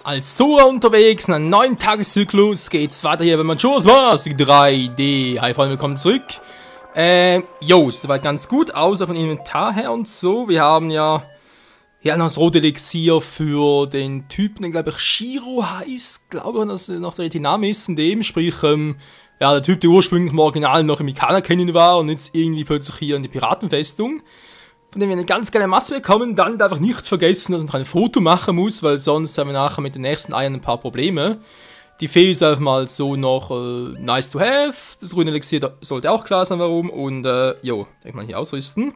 Als Zora unterwegs, in einem neuen Tageszyklus geht's weiter hier, wenn man schon was, 3D. Hi Freunde, willkommen zurück. Ist soweit ganz gut, außer von Inventar her und so. Wir haben ja noch das rote Elixier für den Typen, der glaube ich Shiro heißt, glaube ich, dass er noch der richtige Name ist in dem, sprich, der Typ, der ursprünglich im Original noch im Mikana Canyon war und jetzt irgendwie plötzlich hier in die Piratenfestung. Von dem wir eine ganz geile Masse bekommen, dann einfach nicht vergessen, dass man noch ein Foto machen muss, weil sonst haben wir nachher mit den nächsten Eiern ein paar Probleme. Die Fee ist einfach mal so noch nice to have. Das grüne Elixier sollte auch klar sein, warum. Und direkt mal hier ausrüsten.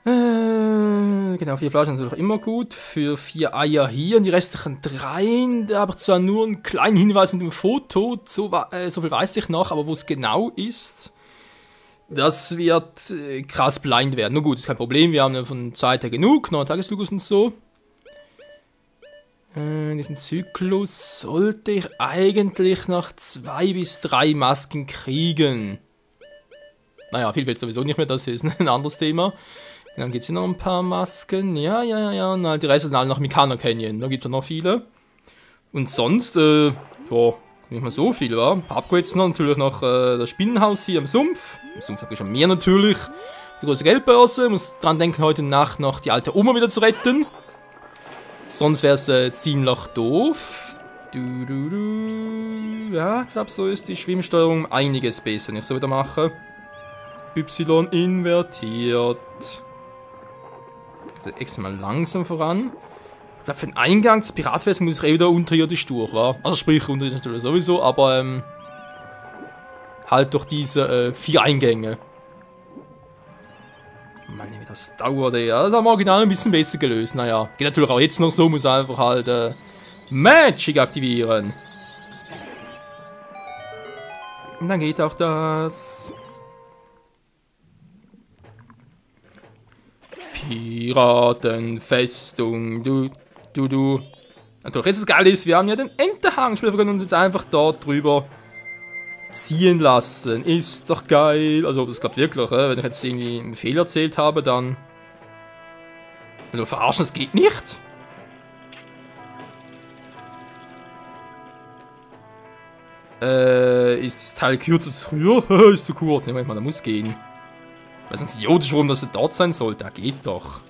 Genau, 4 Flaschen sind natürlich immer gut. Für 4 Eier hier und die restlichen 3. Da habe ich zwar nur einen kleinen Hinweis mit dem Foto, so viel weiß ich noch, aber wo es genau ist, das wird krass blind werden. Nur gut, ist kein Problem, wir haben ja von Zeit her genug, noch einen Tageszyklus und so. Diesen Zyklus sollte ich eigentlich noch 2 bis 3 Masken kriegen. Naja, viel wird sowieso nicht mehr, das ist ein anderes Thema. Dann gibt es hier noch ein paar Masken. Ja. Na, die Reste sind alle nach Mikana Canyon. Da gibt es noch viele. Und sonst, nicht mehr so viel, wa? Ein paar Upgrades noch. Natürlich noch das Spinnenhaus hier am Sumpf. Im Sumpf habe ich schon mehr natürlich. Die große Geldbörse. Muss dran denken, heute Nacht noch die alte Oma wieder zu retten. Sonst wäre es ziemlich doof. Ja, ich glaube, so ist die Schwimmsteuerung einiges besser, wenn ich so wieder mache. Y invertiert. Also extra mal langsam voran. Ich glaube, für den Eingang zur Piratfestung muss ich wieder unterirdisch durch, wa? Also sprich, unterirdisch natürlich sowieso, aber halt durch diese 4 Eingänge. Mann, wie das dauert, ey. Das haben wir original ein bisschen besser gelöst. Naja, geht natürlich auch jetzt noch so, muss einfach halt Magic aktivieren. Und dann geht auch das. Piratenfestung, du. Natürlich, jetzt das Geile ist, wir haben ja den Enterhang. Wir können uns jetzt einfach dort drüber ziehen lassen. Ist doch geil. Also, das klappt wirklich, wenn ich jetzt irgendwie einen Fehler erzählt habe, dann. Wenn du verarschen, das geht nicht. Ist das Teil kürzer als früher? Ist zu kurz. Ja, manchmal, da muss gehen. Weil sonst idiotisch, warum das dort sein sollte. Da geht doch.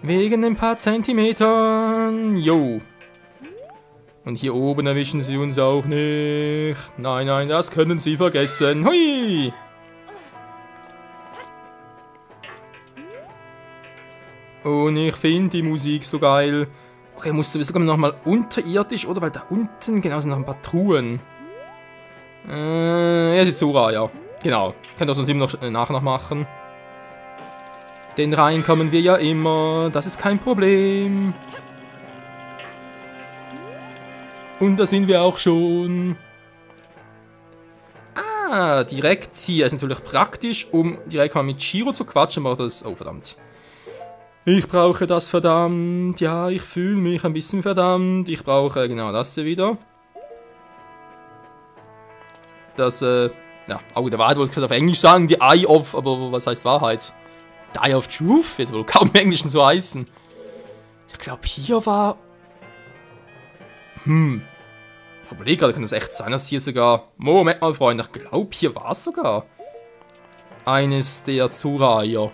Wegen ein paar Zentimetern. Jo. Und hier oben erwischen sie uns auch nicht. Nein, das können sie vergessen. Hui! Und ich finde die Musik so geil. Okay, muss sowieso nochmal unterirdisch, oder? Weil da unten genau sind noch ein paar Truhen. Ja, ist Zora, ja. Genau. Könnt ihr sonst immer noch machen. Den rein kommen wir ja immer. Das ist kein Problem. Und da sind wir auch schon. Ah, direkt hier ist natürlich praktisch, um direkt mal mit Shiro zu quatschen, aber das. Oh, verdammt. Ich brauche das verdammt. Ja, ich fühle mich ein bisschen verdammt. Ich brauche genau das hier wieder. Das, ja, Auge der Wahrheit wollte ich gerade auf Englisch sagen, die Eye of, aber was heißt Wahrheit? The Eye of Truth? Wird wohl kaum im Englischen so heißen. Ich glaube, hier war. Ich überlege gerade, kann das echt sein, dass hier sogar. Moment mal, Freunde, ich glaube, hier war es sogar. Eines der Zora-Eier.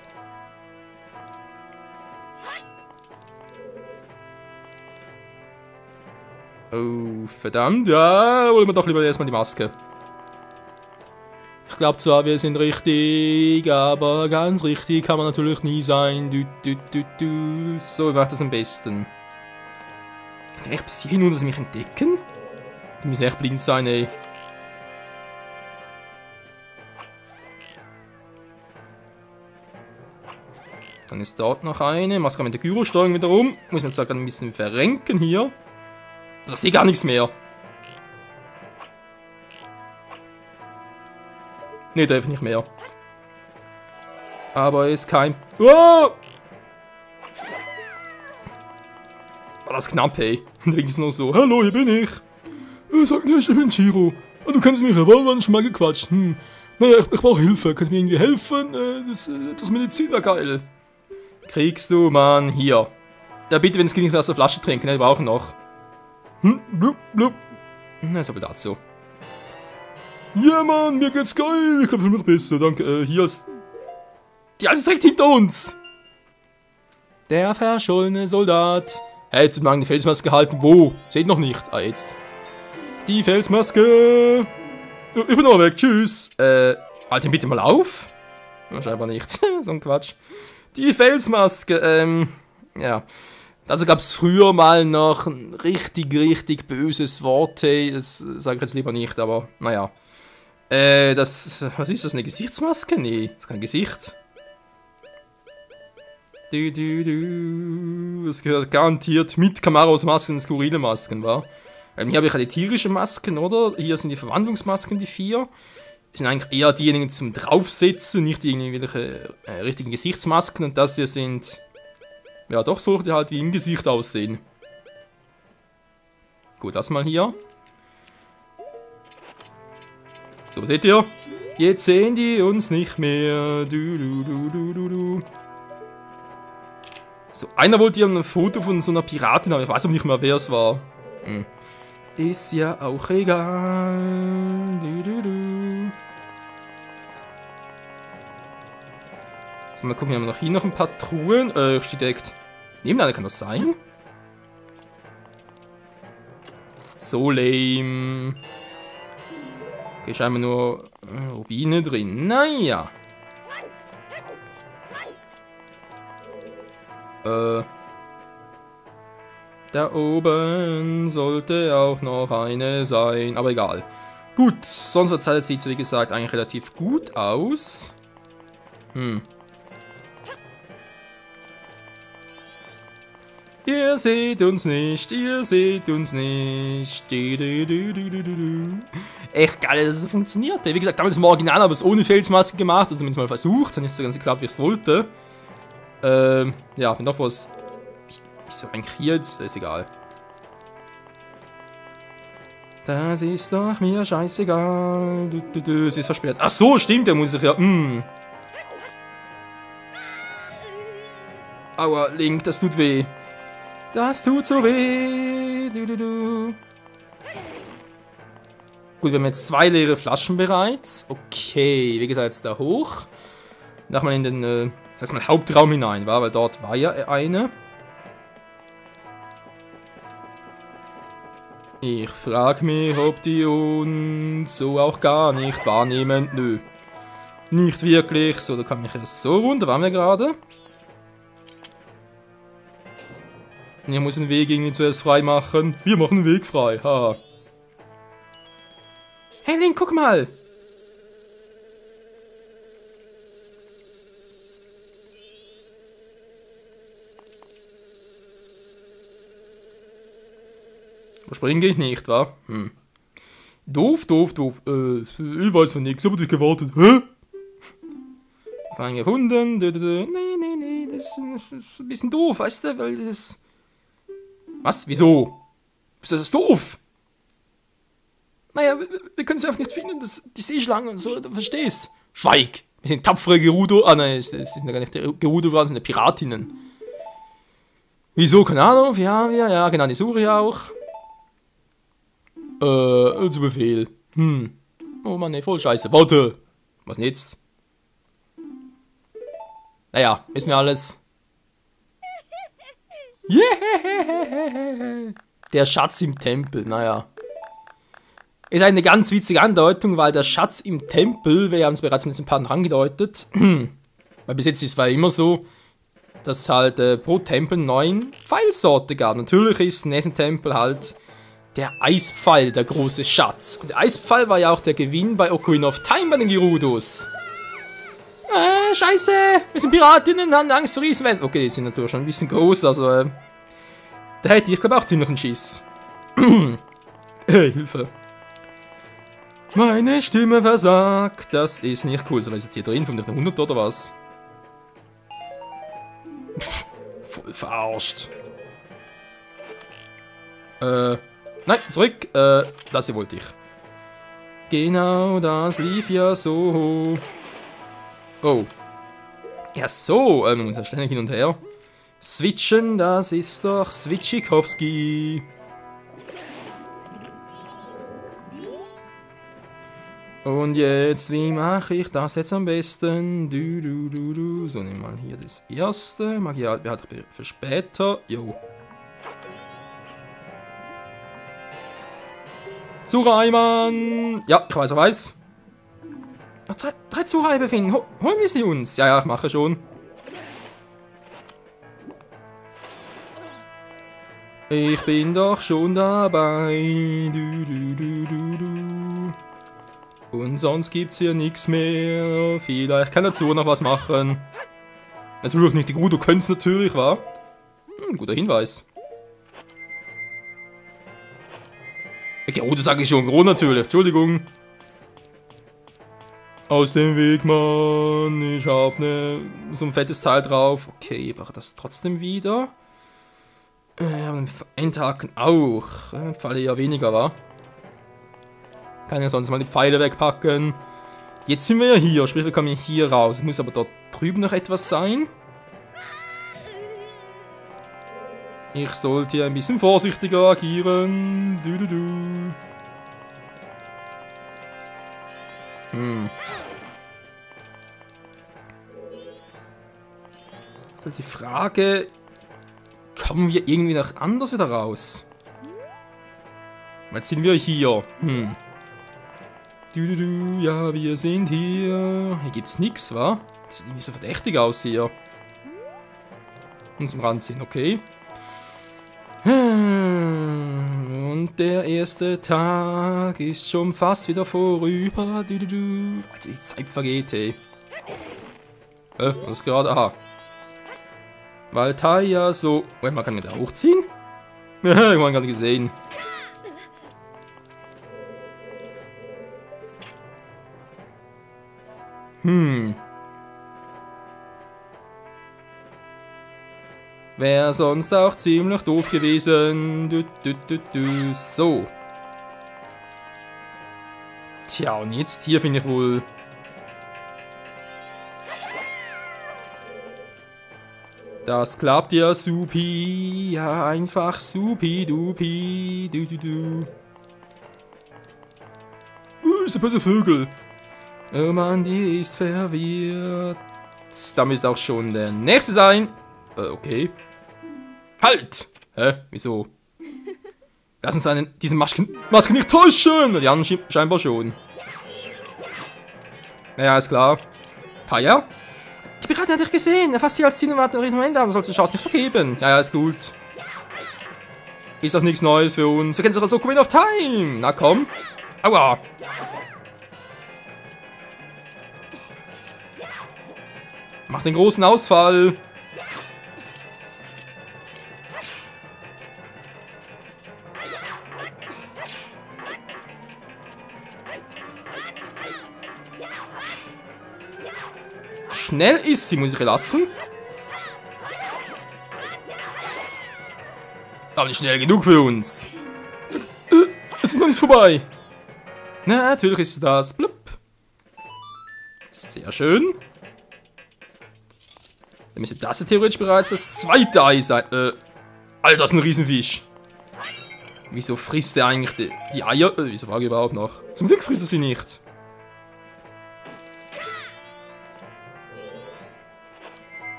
Oh, verdammt, ja, holen wir doch lieber erstmal die Maske. Ich glaube zwar, wir sind richtig, aber ganz richtig kann man natürlich nie sein. So, ich mache das am besten. Kann ich bis hierhin nur, dass sie mich entdecken? Die müssen echt blind sein, ey. Dann ist dort noch eine. Maske mit der Gyrosteuerung wieder rum. Muss man jetzt sogar ein bisschen verrenken hier. Das sehe gar nichts mehr. Ne, treffe nicht mehr. Aber ist kein. Oh! War das knapp, ey. Und links nur so. Hallo, hier bin ich. Sag nicht, ich bin Shiro. Du kennst mich ja, wir haben schon mal gequatscht. Naja, ich brauche Hilfe. Kannst du mir irgendwie helfen? Das Medizin wäre geil. Kriegst du, Mann, hier. Ja, bitte, wenn es geht, nicht aus der Flasche trinken, ne? Wir brauchen noch. Blub, blub. Na, so viel dazu. Ja, Mann, mir geht's geil. Ich glaube, für mich besser. Danke. Hier ist... Die alles direkt hinter uns. Der verschollene Soldat. Hey, jetzt haben die Felsmaske gehalten. Wo? Seht noch nicht. Ah, jetzt. Die Felsmaske. Ich bin noch weg. Tschüss. Halt ihn bitte mal auf. Ja, scheinbar nicht. So ein Quatsch. Die Felsmaske. Ja. Also gab es früher mal noch ein richtig böses Wort. Hey, das sage ich jetzt lieber nicht, aber naja. Was ist das? Eine Gesichtsmaske? Nee, das ist kein Gesicht. Das gehört garantiert mit Camaros Masken und skurrile Masken, wa? Hier habe ich ja die tierische Masken, oder? Hier sind die Verwandlungsmasken, die 4. Das sind eigentlich eher diejenigen zum Draufsetzen, nicht irgendwelche richtigen Gesichtsmasken. Und das hier sind, ja doch solche, die halt wie im Gesicht aussehen. Gut, das mal hier. So, seht ihr? Jetzt sehen die uns nicht mehr. So, einer wollte hier ein Foto von so einer Piratin haben. Ich weiß aber nicht mehr, wer es war. Ist ja auch egal. So, mal gucken, wir haben noch hier noch ein paar Truhen. Steht direkt nebeneinander, kann das sein? So lame. Okay, scheinbar nur Rubine drin. Naja. Da oben sollte auch noch eine sein. Aber egal. Gut, sonst sieht es wie gesagt eigentlich relativ gut aus. Ihr seht uns nicht, ihr seht uns nicht. Echt geil, dass es funktioniert. Wie gesagt, damals im Original habe ich es ohne Felsmaske gemacht, also zumindest mal versucht. Hat nicht so ganz geklappt, wie ich es wollte. Ja, wenn noch was. Wieso eigentlich hier jetzt? Ist egal. Das ist doch mir scheißegal. Es ist versperrt. Ach so, stimmt, der muss ich ja. Aua, Link, das tut weh. Das tut so weh. Gut, wir haben jetzt 2 leere Flaschen bereits. Okay, wie gesagt, jetzt da hoch. Nochmal in den, sag mal, Hauptraum hinein, weil dort war ja eine. Ich frage mich, ob die uns so auch gar nicht wahrnehmen. Nö. Nicht wirklich. So, da kann ich erst so runter. Waren wir gerade? Ich muss den Weg irgendwie zuerst frei machen. Wir machen den Weg frei. Ha. Hey Link, guck mal. Springen geht nicht, wa? Doof. Ich weiß von nichts, aber ich gewartet. Hä? Fein gefunden. Nee, das ist ein bisschen doof, weißt du, weil das... Was? Wieso? Ist das doof? Naja, wir können es einfach nicht finden, die Seeschlangen und so, du verstehst. Schweig! Wir sind tapfere Gerudo... Ah nein, das sind ja gar nicht Gerudo-Frauen, das sind ja Piratinnen. Wieso? Keine Ahnung, ja, genau, die suche ich auch. Zu Befehl. Oh Mann, ey, voll scheiße. Warte! Was denn jetzt? Naja, wissen wir alles. Yeah! Der Schatz im Tempel, naja. Ist eine ganz witzige Andeutung, weil der Schatz im Tempel, wir haben es bereits in den Parten angedeutet, weil bis jetzt war immer so, dass halt pro Tempel 9 Pfeilsorte gab. Natürlich ist im nächsten Tempel halt der Eispfeil der große Schatz. Und der Eispfeil war ja auch der Gewinn bei Ocarina of Time bei den Gerudos. Scheiße, wir sind Piratinnen, haben Angst vor Riesenwesen. Okay, die sind natürlich schon ein bisschen groß, also da hätte ich glaube auch ziemlich einen Schiss. Hilfe. Meine Stimme versagt, das ist nicht cool. So, was ist jetzt hier drin? 500 oder was? Voll verarscht. Nein, zurück. Das hier wollte ich. Genau, das lief ja so. Oh. Ja, so. Man muss ja ständig hin und her. Switchen, das ist doch Switchikowski. Und jetzt, wie mache ich das jetzt am besten? So, nehmen wir mal hier das erste. Magial behalte ich für später. Jo. Zureimen! Ja, ich weiß, er weiß. Noch drei Zureibe finden. Holen wir sie uns. Ja, ich mache schon. Ich bin doch schon dabei. Und sonst gibt's hier nichts mehr. Vielleicht kann dazu noch was machen. Natürlich nicht die Gru, du könntest natürlich, wa? Guter Hinweis. Okay, oh, das sage ich schon. Gro natürlich, Entschuldigung. Aus dem Weg, Mann. Ich hab so ein fettes Teil drauf. Okay, ich mache das trotzdem wieder. Eintaken auch. Falle ja weniger, wa? Kann ja sonst mal die Pfeile wegpacken. Jetzt sind wir ja hier, sprich wir kommen hier raus. Muss aber dort drüben noch etwas sein. Ich sollte hier ein bisschen vorsichtiger agieren. Also die Frage, kommen wir irgendwie noch anders wieder raus? Jetzt sind wir hier. Ja, wir sind hier. Hier gibt's nichts, wa? Das sieht irgendwie so verdächtig aus hier. Und zum Ranziehen, okay. Und der erste Tag ist schon fast wieder vorüber. Also die Zeit vergeht, ey. Was ist gerade? Aha. Weil Taya so... Man kann ihn da hochziehen? Ich habe ihn gerade gesehen. Wäre sonst auch ziemlich doof gewesen. So. Tja, und jetzt hier finde ich wohl... Das klappt ja supi. Ja, einfach supi-dupi. Ist ein böse Vögel. Oh Mann, die ist verwirrt. Da müsste auch schon der nächste sein. Okay. Halt! Hä? Wieso? Lass uns diese Maske nicht täuschen! Die anderen scheinbar schon. Naja, ist klar. Taya? Die Piratin hat dich gesehen. Er fasst sie als Zielwart im Moment an. Du sollst die Chance nicht vergeben. Ja, ist gut. Ist auch nichts Neues für uns. Wir kennen doch so Queen of Time. Na komm. Aua. Mach den großen Ausfall. Schnell ist sie, muss ich lassen. Aber nicht schnell genug für uns. Es ist noch nicht vorbei. Na, natürlich ist es das. Blub. Sehr schön. Dann müsste das ja theoretisch bereits das zweite Ei sein. Alter, das ist ein Riesenfisch. Wieso frisst er eigentlich die Eier? Wieso frage ich überhaupt noch? Zum Glück frisst er sie nicht.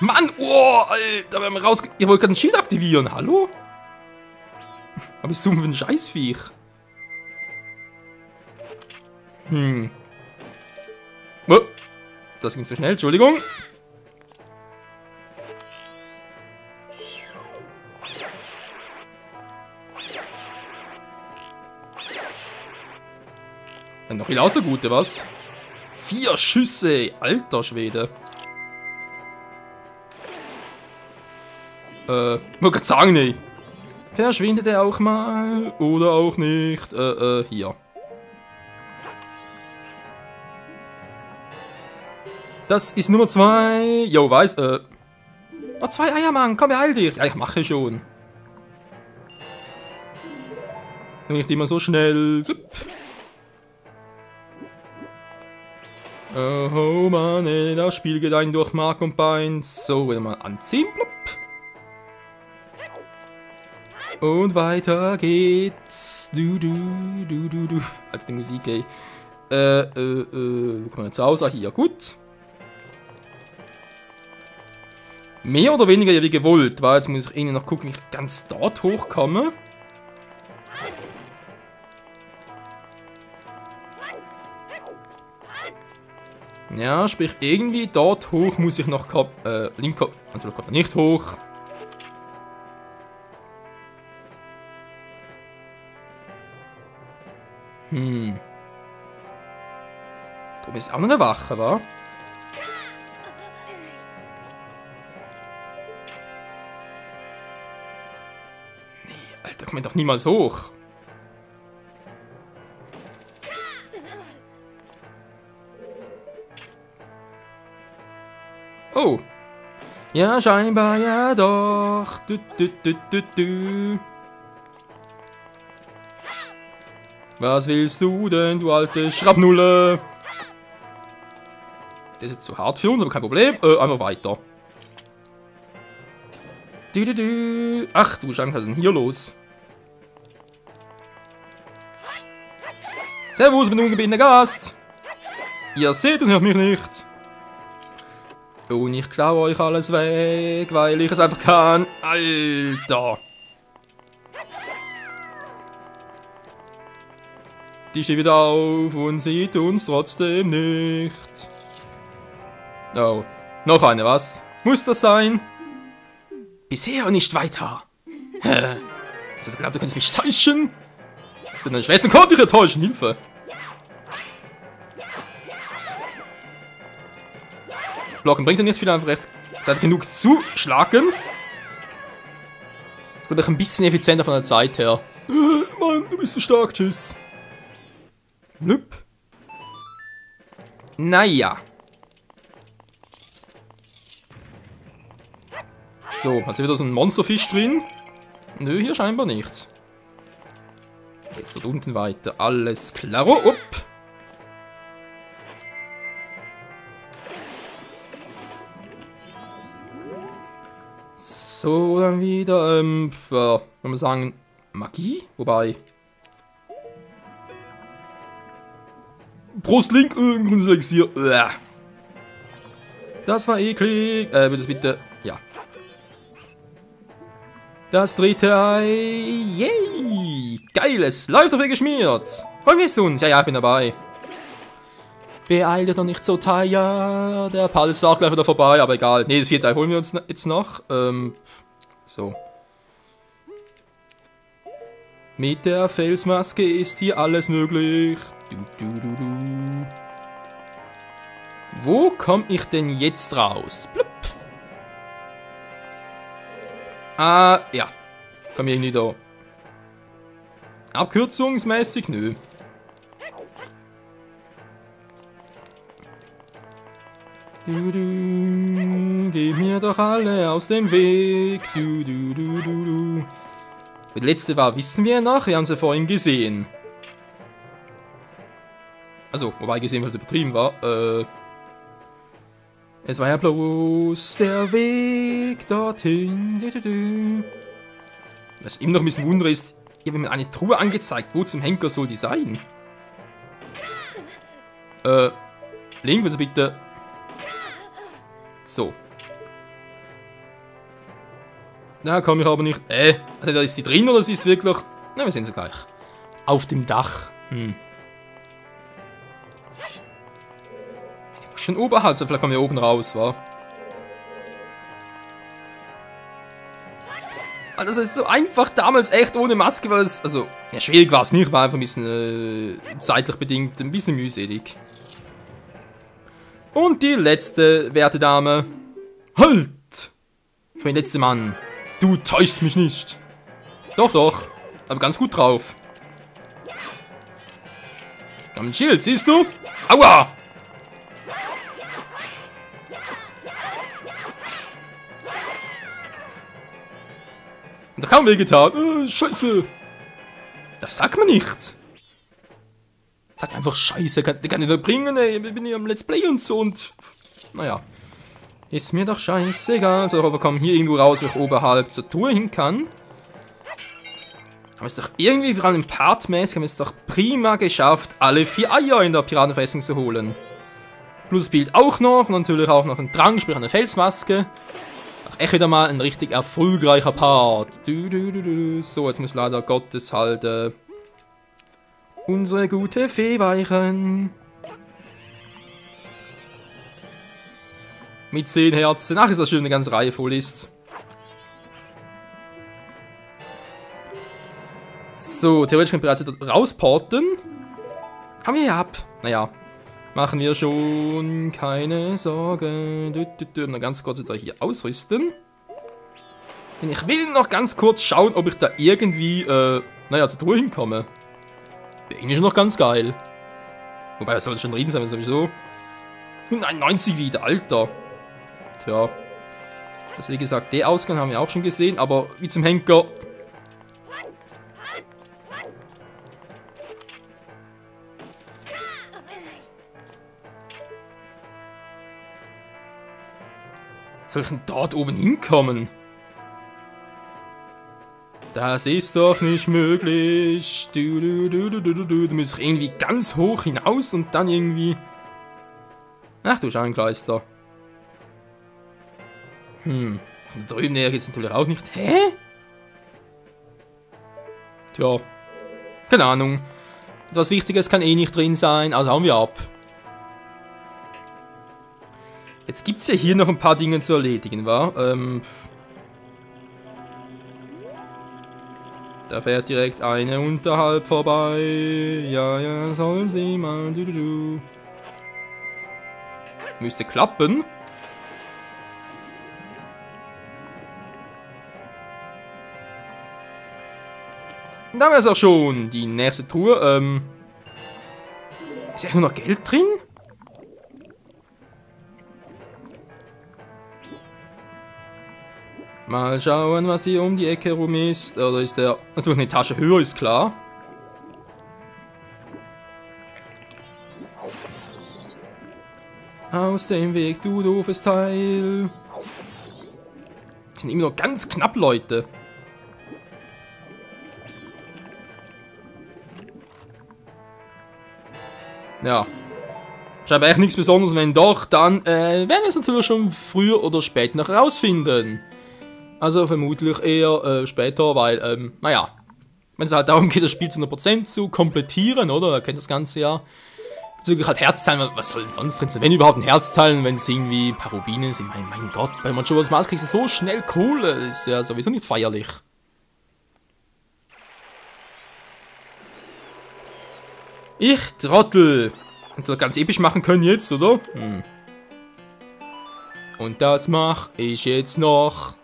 Mann, oh, Alter, wir haben raus... Ihr wollt gerade ein Schild aktivieren, hallo? Aber ist so für ein Scheißviech. Oh, das ging zu schnell, Entschuldigung. Dann noch viel aus der Gute, was? 4 Schüsse, alter Schwede. Wollte gerade sagen, nee. Verschwindet er auch mal? Oder auch nicht? Hier. Das ist Nummer 2. Jo, weiß, Oh, 2 Eier, Mann. Komm, beeil dich. Ja, ich mache schon. Nicht immer so schnell. Oh Mann, ey, das Spiel geht einen durch Mark und Bein. So, wieder mal anziehen. Plopp. Und weiter geht's. Du. Alter, die Musik, ey. Wo kommen wir jetzt raus? Ah, hier, gut. Mehr oder weniger ja wie gewollt, weil jetzt muss ich irgendwie noch gucken, wie ich ganz dort hochkomme. Ja, sprich, irgendwie dort hoch muss ich noch Link natürlich kommt er nicht hoch. Hm. Da ist auch noch eine Wache, wa? Nee, Alter, komm doch niemals hoch. Oh. Ja, scheinbar ja doch. Du. Was willst du denn, du alte Schrapnulle? Das ist jetzt zu hart für uns, aber kein Problem. Einfach weiter. Ach du Scheiße, was ist denn hier los? Servus, mein ungebietener Gast. Ihr seht und hört mich nicht. Und ich klaue euch alles weg, weil ich es einfach kann. Alter. Die steht wieder auf und sieht uns trotzdem nicht. Oh, noch eine, was? Muss das sein? Bisher und nicht weiter. Hä? Also, du glaubst, du könntest mich täuschen? Deine Schwester konnte dich täuschen, Hilfe. Blocken bringt ja nicht viel, einfach recht Zeit genug zu schlagen. Das wird auch ein bisschen effizienter von der Zeit her. Mann, du bist so stark, tschüss. Blüpp. Naja. So, hat sie wieder so ein Monsterfisch drin? Nö, hier scheinbar nicht. Geht's dort unten weiter. Alles klar. Upp. So, dann wieder, ja, wenn wir sagen, Magie? Wobei. Brustlink, grünes Elixier. Das war eklig. Würde es bitte, ja. Das dritte Ei. Yay! Geil, es läuft auf geschmiert. Vergisst uns. Ja, ich bin dabei. Beeil dir doch nicht so, Taya. Der Pal ist auch gleich wieder vorbei, aber egal. Ne, das vierte Ei holen wir uns jetzt noch. So. Mit der Felsmaske ist hier alles möglich. Wo komme ich denn jetzt raus? Blub. Ah, ja. Komm irgendwie da. Abkürzungsmäßig? Nö. Geh mir doch alle aus dem Weg. Die letzte war, wissen wir noch? Wir haben sie vorhin gesehen. Also, wobei gesehen, was übertrieben war. Es war ja bloß der Weg dorthin. Was immer noch ein bisschen Wunder ist, hier wird mir eine Truhe angezeigt. Wo zum Henker soll die sein? Link, also bitte. So. Da komme ich aber nicht. Also da ist sie drin oder sie ist wirklich. Na, wir sehen sie gleich. Auf dem Dach. Die muss schon oberhalb, so vielleicht kommen wir oben raus, wa? Das ist so einfach damals echt ohne Maske, weil es. Also, ja, schwierig war es nicht, war einfach ein bisschen zeitlich bedingt ein bisschen mühselig. Und die letzte, werte Dame. Halt! Ich bin der letzte Mann. Du täuschst mich nicht. Doch, doch. Aber ganz gut drauf. Ein Schild, siehst du? Aua! Und da kaum wehgetan. Scheiße. Das sagt man nicht. Sagt einfach Scheiße, kann ich nicht bringen, ey, ich bin hier am Let's Play und so und... Naja. Ist mir doch scheißegal. So, wir kommen hier irgendwo raus, wo ich oberhalb zur Tour hin kann. Aber es ist doch irgendwie, vor allem partmäßig, haben wir es doch prima geschafft, alle 4 Eier in der Piratenfestung zu holen. Plus das Bild auch noch, und natürlich auch noch ein Drang, sprich eine Felsmaske. Ach, echt wieder mal ein richtig erfolgreicher Part. So, jetzt muss leider Gottes halt unsere gute Fee weichen. Mit 10 Herzen. Ach, ist das schön, eine ganze Reihe voll ist. So, theoretisch können wir bereits rausporten. Haben wir ja ab. Naja, machen wir schon. Keine Sorge. Noch ganz kurz wieder hier ausrüsten. Denn ich will noch ganz kurz schauen, ob ich da irgendwie, naja, zur Truhe hinkomme. Wäre eigentlich noch ganz geil. Wobei, das soll schon drin sein, sowieso. Und ein 90 wieder, Alter. Tja. Das, wie gesagt, der Ausgang haben wir auch schon gesehen, aber wie zum Henker. Soll ich denn dort oben hinkommen? Das ist doch nicht möglich. Du musst irgendwie ganz hoch hinaus und dann irgendwie... Ach du Scheinkleister. Von da drüben näher geht's natürlich auch nicht. Hä? Tja. Keine Ahnung. Etwas Wichtiges kann eh nicht drin sein, also hauen wir ab. Jetzt gibt's ja hier noch ein paar Dinge zu erledigen, wa? Da fährt direkt eine unterhalb vorbei. Ja, soll sie mal. Müsste klappen. Da haben wir es auch schon. Die nächste Truhe. Ist echt nur noch Geld drin? Mal schauen, was hier um die Ecke rum ist. Oder ist der natürlich eine Tasche höher, ist klar. Aus dem Weg, du doofes Teil. Das sind immer noch ganz knapp, Leute. Ja. Scheinbar echt nichts Besonderes. Wenn doch, dann werden wir es natürlich schon früher oder später noch rausfinden. Also vermutlich eher später, weil, naja, wenn es halt darum geht, das Spiel zu 100% zu komplettieren, oder? Da kennt das Ganze ja. Bezüglich halt Herzteilen, was soll denn sonst drin sein? Wenn überhaupt ein Herzteilen, wenn es irgendwie ein paar Rubine sind, mein Gott, bei Majora's Mask kriegst du so schnell Kohle, ist ja sowieso nicht feierlich. Ich Trottel. Hätte das ganz episch machen können jetzt, oder? Und das mache ich jetzt noch.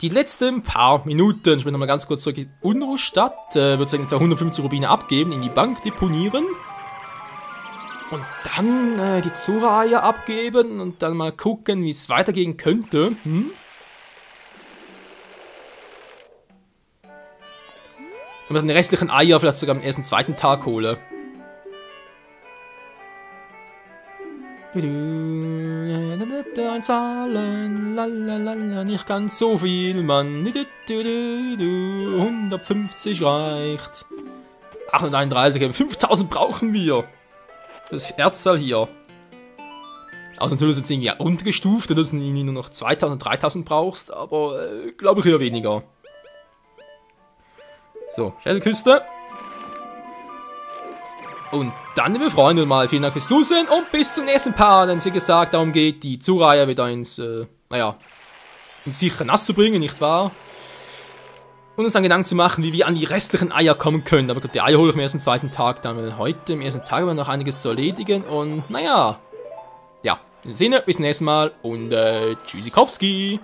Die letzten paar Minuten. Ich bin nochmal ganz kurz zurück in Unruhstadt. Würde sagen, 150 Rubine abgeben, in die Bank deponieren. Und dann die Zora-Eier abgeben und dann mal gucken, wie es weitergehen könnte. Und dann die restlichen Eier vielleicht sogar am ersten, zweiten Tag hole. Einzahlen, lalalala, nicht ganz so viel, Mann. 150 reicht. 831, 5000 brauchen wir. Das Erzzahl hier. Also natürlich sind es irgendwie runtergestuft, dass du nur noch 2000, 3000 brauchst, aber glaube ich eher weniger. So, Schädelküste. Und dann, liebe Freunde, mal vielen Dank fürs Zusehen und bis zum nächsten Part. Denn wie gesagt, darum geht, die Zora-Eier wieder ins, naja, ins sichere Nass zu bringen, nicht wahr? Und uns dann Gedanken zu machen, wie wir an die restlichen Eier kommen können. Aber ich glaube, die Eier hole ich am ersten, zweiten Tag dann, weil heute, im ersten Tag, haben wir noch einiges zu erledigen. Und naja, ja, in dem Sinne, bis zum nächsten Mal und Tschüssikowski.